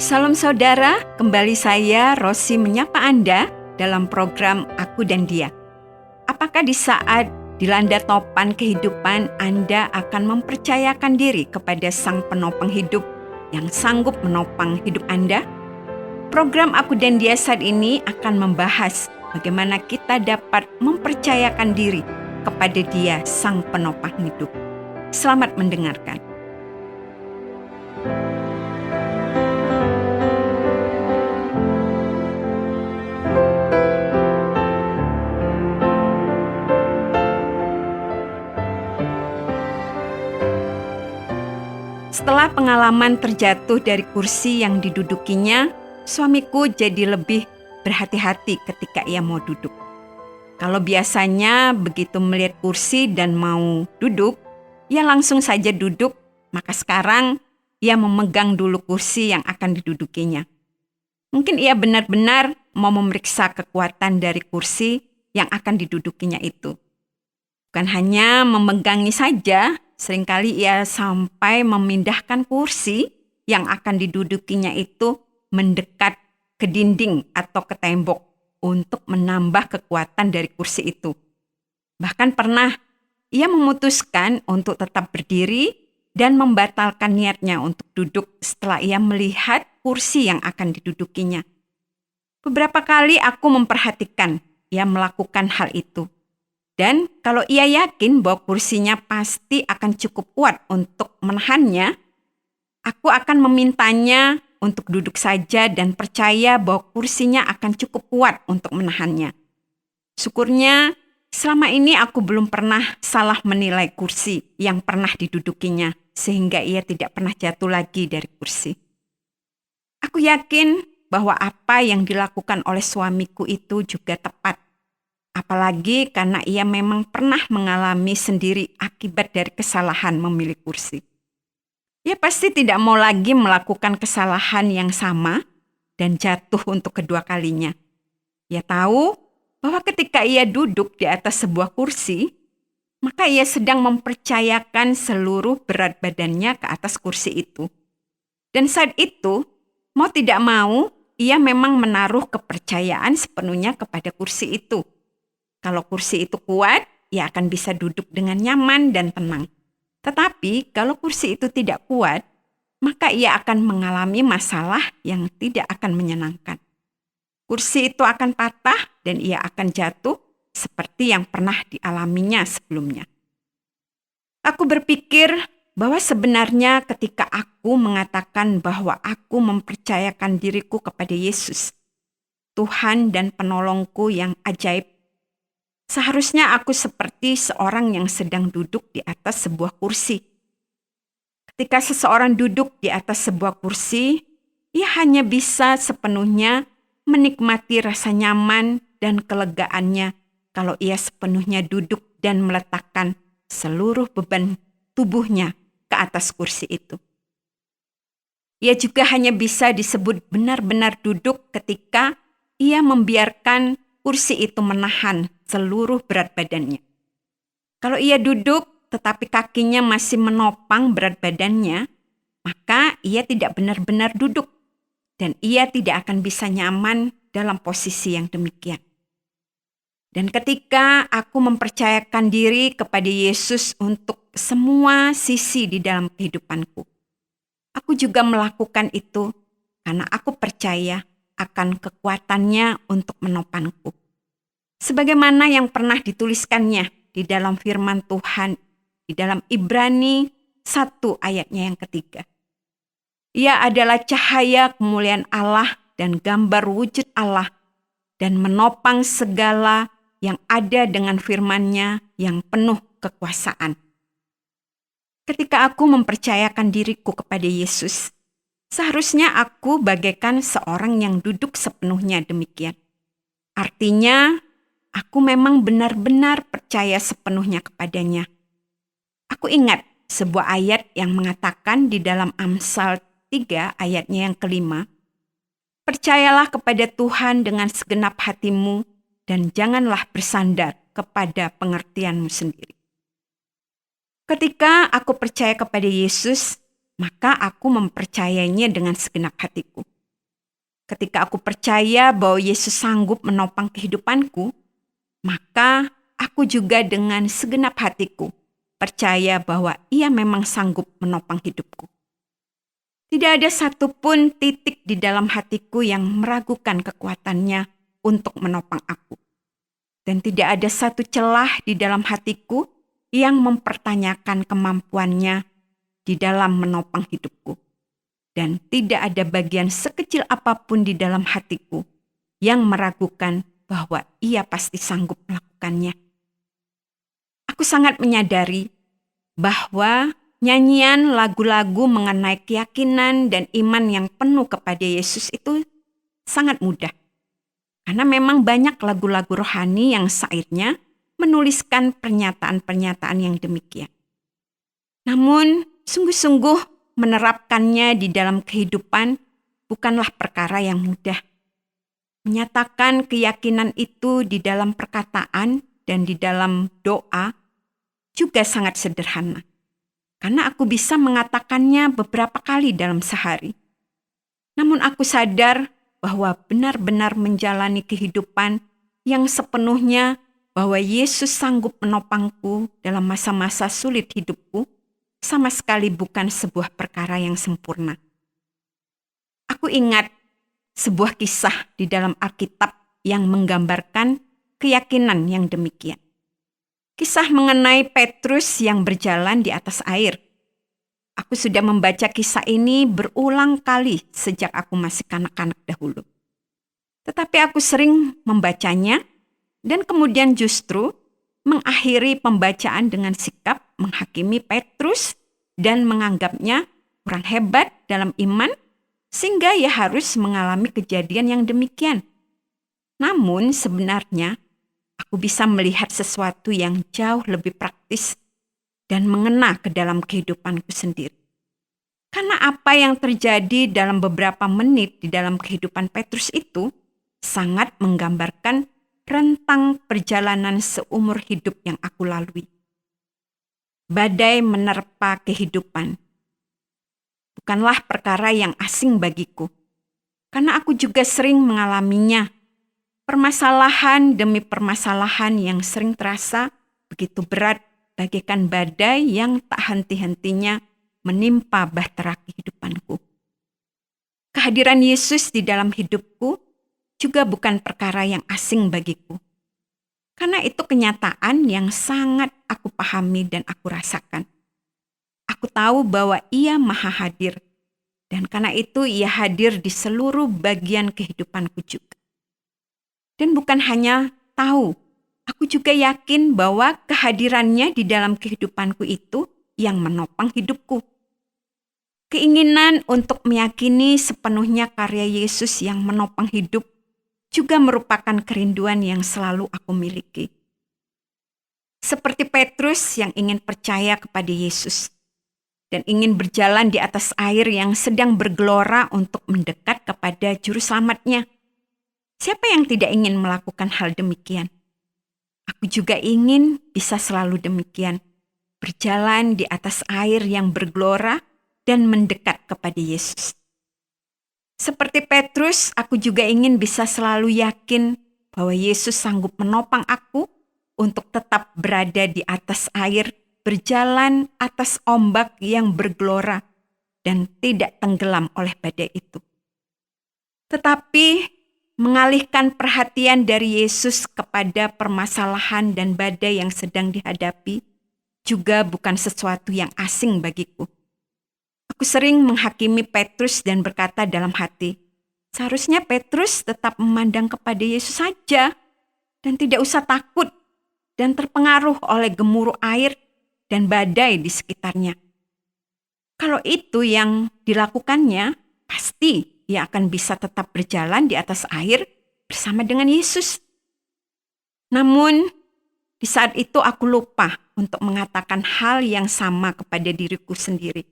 Salam saudara, kembali saya Rosi menyapa Anda dalam program Aku dan Dia. Apakah di saat dilanda topan kehidupan Anda akan mempercayakan diri kepada Sang Penopang hidup yang sanggup menopang hidup Anda? Program Aku dan Dia saat ini akan membahas bagaimana kita dapat mempercayakan diri kepada Dia Sang Penopang hidup. Selamat mendengarkan. Setelah pengalaman terjatuh dari kursi yang didudukinya, suamiku jadi lebih berhati-hati ketika ia mau duduk. Kalau biasanya begitu melihat kursi dan mau duduk, ia langsung saja duduk, maka sekarang ia memegang dulu kursi yang akan didudukinya. Mungkin ia benar-benar mau memeriksa kekuatan dari kursi yang akan didudukinya itu. Bukan hanya memegangi saja, seringkali ia sampai memindahkan kursi yang akan didudukinya itu mendekat ke dinding atau ke tembok untuk menambah kekuatan dari kursi itu. Bahkan pernah ia memutuskan untuk tetap berdiri dan membatalkan niatnya untuk duduk setelah ia melihat kursi yang akan didudukinya. Beberapa kali aku memperhatikan ia melakukan hal itu. Dan kalau ia yakin bahwa kursinya pasti akan cukup kuat untuk menahannya, aku akan memintanya untuk duduk saja dan percaya bahwa kursinya akan cukup kuat untuk menahannya. Syukurnya, selama ini aku belum pernah salah menilai kursi yang pernah didudukinya, sehingga ia tidak pernah jatuh lagi dari kursi. Aku yakin bahwa apa yang dilakukan oleh suamiku itu juga tepat. Apalagi karena ia memang pernah mengalami sendiri akibat dari kesalahan memilih kursi. Ia pasti tidak mau lagi melakukan kesalahan yang sama dan jatuh untuk kedua kalinya. Ia tahu bahwa ketika ia duduk di atas sebuah kursi, maka ia sedang mempercayakan seluruh berat badannya ke atas kursi itu. Dan saat itu, mau tidak mau, ia memang menaruh kepercayaan sepenuhnya kepada kursi itu. Kalau kursi itu kuat, ia akan bisa duduk dengan nyaman dan tenang. Tetapi kalau kursi itu tidak kuat, maka ia akan mengalami masalah yang tidak akan menyenangkan. Kursi itu akan patah dan ia akan jatuh seperti yang pernah dialaminya sebelumnya. Aku berpikir bahwa sebenarnya ketika aku mengatakan bahwa aku mempercayakan diriku kepada Yesus, Tuhan dan penolongku yang ajaib, seharusnya aku seperti seorang yang sedang duduk di atas sebuah kursi. Ketika seseorang duduk di atas sebuah kursi, ia hanya bisa sepenuhnya menikmati rasa nyaman dan kelegaannya kalau ia sepenuhnya duduk dan meletakkan seluruh beban tubuhnya ke atas kursi itu. Ia juga hanya bisa disebut benar-benar duduk ketika ia membiarkan kursi itu menahan seluruh berat badannya. Kalau ia duduk tetapi kakinya masih menopang berat badannya, maka ia tidak benar-benar duduk dan ia tidak akan bisa nyaman dalam posisi yang demikian. Dan ketika aku mempercayakan diri kepada Yesus untuk semua sisi di dalam kehidupanku, aku juga melakukan itu karena aku percaya akan kekuatannya untuk menopangku. Sebagaimana yang pernah dituliskannya di dalam firman Tuhan, di dalam Ibrani 1 ayatnya yang ketiga. Ia adalah cahaya kemuliaan Allah dan gambar wujud Allah dan menopang segala yang ada dengan firman-Nya yang penuh kekuasaan. Ketika aku mempercayakan diriku kepada Yesus, seharusnya aku bagaikan seorang yang duduk sepenuhnya demikian. Artinya, aku memang benar-benar percaya sepenuhnya kepadanya. Aku ingat sebuah ayat yang mengatakan di dalam Amsal 3 ayatnya yang kelima, percayalah kepada Tuhan dengan segenap hatimu dan janganlah bersandar kepada pengertianmu sendiri. Ketika aku percaya kepada Yesus, maka aku mempercayainya dengan segenap hatiku. Ketika aku percaya bahwa Yesus sanggup menopang kehidupanku, maka aku juga dengan segenap hatiku percaya bahwa Ia memang sanggup menopang hidupku. Tidak ada satupun titik di dalam hatiku yang meragukan kekuatannya untuk menopang aku. Dan tidak ada satu celah di dalam hatiku yang mempertanyakan kemampuannya di dalam menopang hidupku. Dan tidak ada bagian sekecil apapun di dalam hatiku yang meragukan bahwa Ia pasti sanggup melakukannya. Aku sangat menyadari bahwa nyanyian lagu-lagu mengenai keyakinan dan iman yang penuh kepada Yesus itu sangat mudah. Karena memang banyak lagu-lagu rohani yang syairnya menuliskan pernyataan-pernyataan yang demikian. Namun, sungguh-sungguh menerapkannya di dalam kehidupan bukanlah perkara yang mudah. Menyatakan keyakinan itu di dalam perkataan dan di dalam doa juga sangat sederhana. Karena aku bisa mengatakannya beberapa kali dalam sehari. Namun aku sadar bahwa benar-benar menjalani kehidupan yang sepenuhnya bahwa Yesus sanggup menopangku dalam masa-masa sulit hidupku sama sekali bukan sebuah perkara yang sempurna. Aku ingat sebuah kisah di dalam Alkitab yang menggambarkan keyakinan yang demikian. Kisah mengenai Petrus yang berjalan di atas air. Aku sudah membaca kisah ini berulang kali sejak aku masih kanak-kanak dahulu. Tetapi aku sering membacanya dan kemudian justru mengakhiri pembacaan dengan sikap menghakimi Petrus dan menganggapnya kurang hebat dalam iman sehingga ia harus mengalami kejadian yang demikian. Namun sebenarnya aku bisa melihat sesuatu yang jauh lebih praktis dan mengena ke dalam kehidupanku sendiri. Karena apa yang terjadi dalam beberapa menit di dalam kehidupan Petrus itu sangat menggambarkan rentang perjalanan seumur hidup yang aku lalui. Badai menerpa kehidupan bukanlah perkara yang asing bagiku, karena aku juga sering mengalaminya. Permasalahan demi permasalahan yang sering terasa begitu berat bagaikan badai yang tak henti-hentinya menimpa bahtera kehidupanku. Kehadiran Yesus di dalam hidupku juga bukan perkara yang asing bagiku. Karena itu kenyataan yang sangat aku pahami dan aku rasakan. Aku tahu bahwa Ia Maha Hadir, dan karena itu Ia hadir di seluruh bagian kehidupanku juga. Dan bukan hanya tahu, aku juga yakin bahwa kehadirannya di dalam kehidupanku itu yang menopang hidupku. Keinginan untuk meyakini sepenuhnya karya Yesus yang menopang hidup juga merupakan kerinduan yang selalu aku miliki. Seperti Petrus yang ingin percaya kepada Yesus dan ingin berjalan di atas air yang sedang bergelora untuk mendekat kepada Juru Selamatnya. Siapa yang tidak ingin melakukan hal demikian? Aku juga ingin bisa selalu demikian, berjalan di atas air yang bergelora dan mendekat kepada Yesus. Seperti Petrus, aku juga ingin bisa selalu yakin bahwa Yesus sanggup menopang aku untuk tetap berada di atas air, berjalan atas ombak yang bergelora dan tidak tenggelam oleh badai itu. Tetapi mengalihkan perhatian dari Yesus kepada permasalahan dan badai yang sedang dihadapi juga bukan sesuatu yang asing bagiku. Aku sering menghakimi Petrus dan berkata dalam hati, seharusnya Petrus tetap memandang kepada Yesus saja dan tidak usah takut dan terpengaruh oleh gemuruh air dan badai di sekitarnya. Kalau itu yang dilakukannya, pasti ia akan bisa tetap berjalan di atas air bersama dengan Yesus. Namun, di saat itu aku lupa untuk mengatakan hal yang sama kepada diriku sendiri.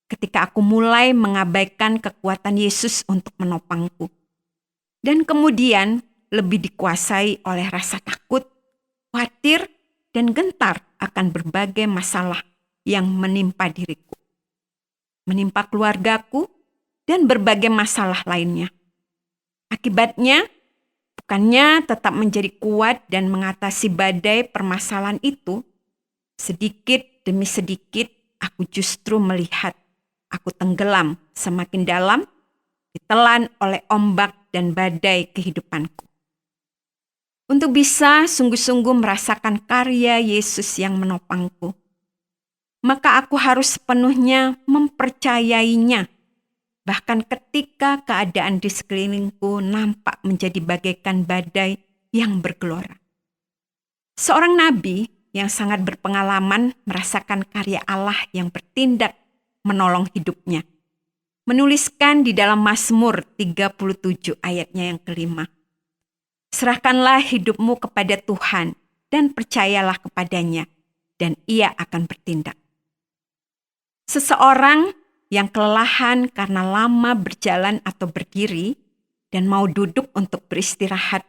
Ketika aku mulai mengabaikan kekuatan Yesus untuk menopangku. Dan kemudian lebih dikuasai oleh rasa takut, khawatir, dan gentar akan berbagai masalah yang menimpa diriku. menimpa keluargaku, dan berbagai masalah lainnya. Akibatnya, bukannya tetap menjadi kuat dan mengatasi badai permasalahan itu, sedikit demi sedikit aku justru melihat aku tenggelam semakin dalam, ditelan oleh ombak dan badai kehidupanku. Untuk bisa sungguh-sungguh merasakan karya Yesus yang menopangku, maka aku harus sepenuhnya mempercayainya. Bahkan ketika keadaan di sekelilingku nampak menjadi bagaikan badai yang bergelora. Seorang nabi yang sangat berpengalaman merasakan karya Allah yang bertindak menolong hidupnya, menuliskan di dalam Mazmur 37 ayatnya yang kelima. Serahkanlah hidupmu kepada Tuhan dan percayalah kepadanya, dan Ia akan bertindak. Seseorang yang kelelahan karena lama berjalan atau berdiri dan mau duduk untuk beristirahat,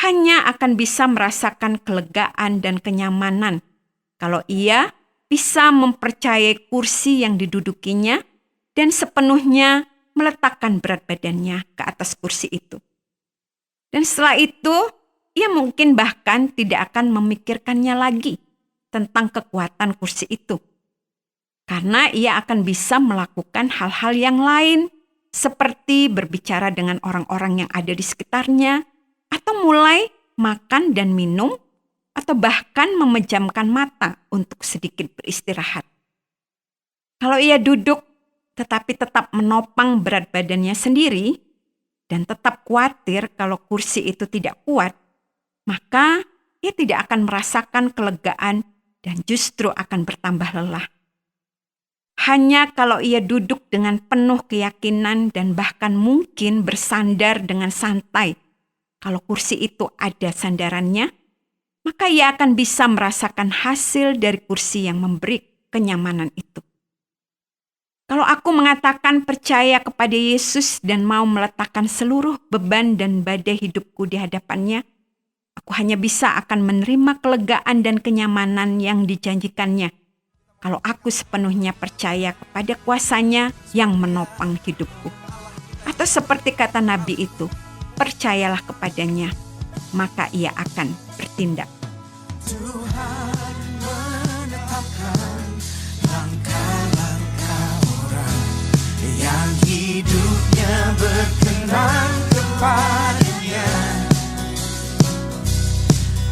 hanya akan bisa merasakan kelegaan dan kenyamanan kalau ia bisa mempercayai kursi yang didudukinya dan sepenuhnya meletakkan berat badannya ke atas kursi itu. Dan setelah itu, ia mungkin bahkan tidak akan memikirkannya lagi tentang kekuatan kursi itu. Karena ia akan bisa melakukan hal-hal yang lain, seperti berbicara dengan orang-orang yang ada di sekitarnya, atau mulai makan dan minum, atau bahkan memejamkan mata untuk sedikit beristirahat. Kalau ia duduk, tetapi tetap menopang berat badannya sendiri, dan tetap khawatir kalau kursi itu tidak kuat, maka ia tidak akan merasakan kelegaan dan justru akan bertambah lelah. Hanya kalau ia duduk dengan penuh keyakinan dan bahkan mungkin bersandar dengan santai, kalau kursi itu ada sandarannya, maka ia akan bisa merasakan hasil dari kursi yang memberi kenyamanan itu. Kalau aku mengatakan percaya kepada Yesus dan mau meletakkan seluruh beban dan badai hidupku di hadapannya, aku hanya bisa akan menerima kelegaan dan kenyamanan yang dijanjikannya. Kalau aku sepenuhnya percaya kepada kuasanya yang menopang hidupku. Atau seperti kata Nabi itu, percayalah kepadanya, maka ia akan bertindak. Tuhan menetapkan langkah-langkah orang yang hidupnya berkenan kepadanya.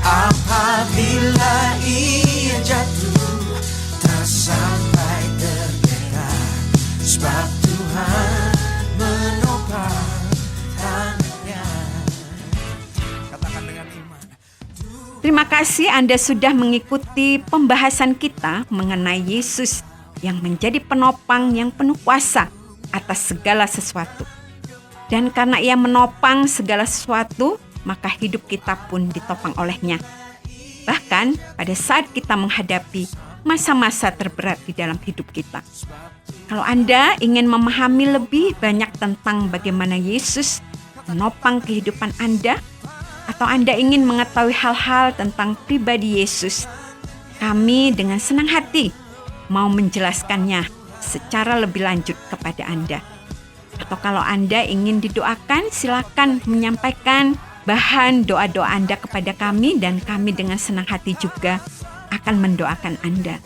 Apabila ia jatuh, tak sampai tergerak, sebab Tuhan menopang tangannya. Katakan dengan iman. Terima kasih Anda sudah mengikuti pembahasan kita mengenai Yesus yang menjadi penopang yang penuh kuasa atas segala sesuatu. Dan karena ia menopang segala sesuatu, maka hidup kita pun ditopang olehnya. Bahkan pada saat kita menghadapi masa-masa terberat di dalam hidup kita. Kalau Anda ingin memahami lebih banyak tentang bagaimana Yesus menopang kehidupan Anda, atau Anda ingin mengetahui hal-hal tentang pribadi Yesus, kami dengan senang hati mau menjelaskannya secara lebih lanjut kepada Anda. Atau kalau Anda ingin didoakan, silakan menyampaikan bahan doa-doa Anda kepada kami dan kami dengan senang hati juga akan mendoakan Anda.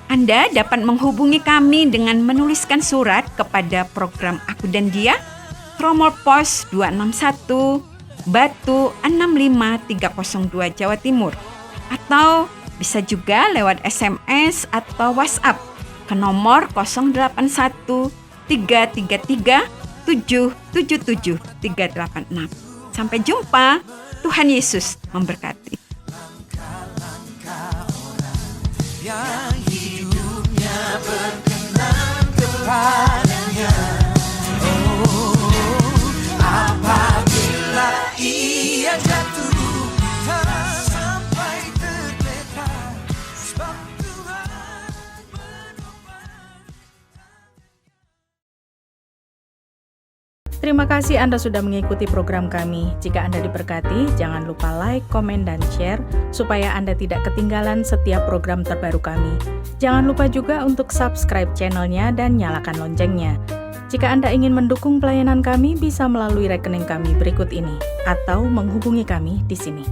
Anda dapat menghubungi kami dengan menuliskan surat kepada program Aku dan Dia, Nomor Pos 261 Batu 65302 Jawa Timur, atau bisa juga lewat SMS atau WhatsApp ke nomor 081 333 777 386. Sampai jumpa. Tuhan Yesus memberkati. Yang hidupnya berkenan kepadanya. Oh, apabila ia jatuh, tak sampai tergeletak, sebab Tuhan menopang. Terima kasih Anda sudah mengikuti program kami. Jika Anda diberkati, jangan lupa like, komen, dan share supaya Anda tidak ketinggalan setiap program terbaru kami. Jangan lupa juga untuk subscribe channelnya dan nyalakan loncengnya. Jika Anda ingin mendukung pelayanan kami, bisa melalui rekening kami berikut ini atau menghubungi kami di sini.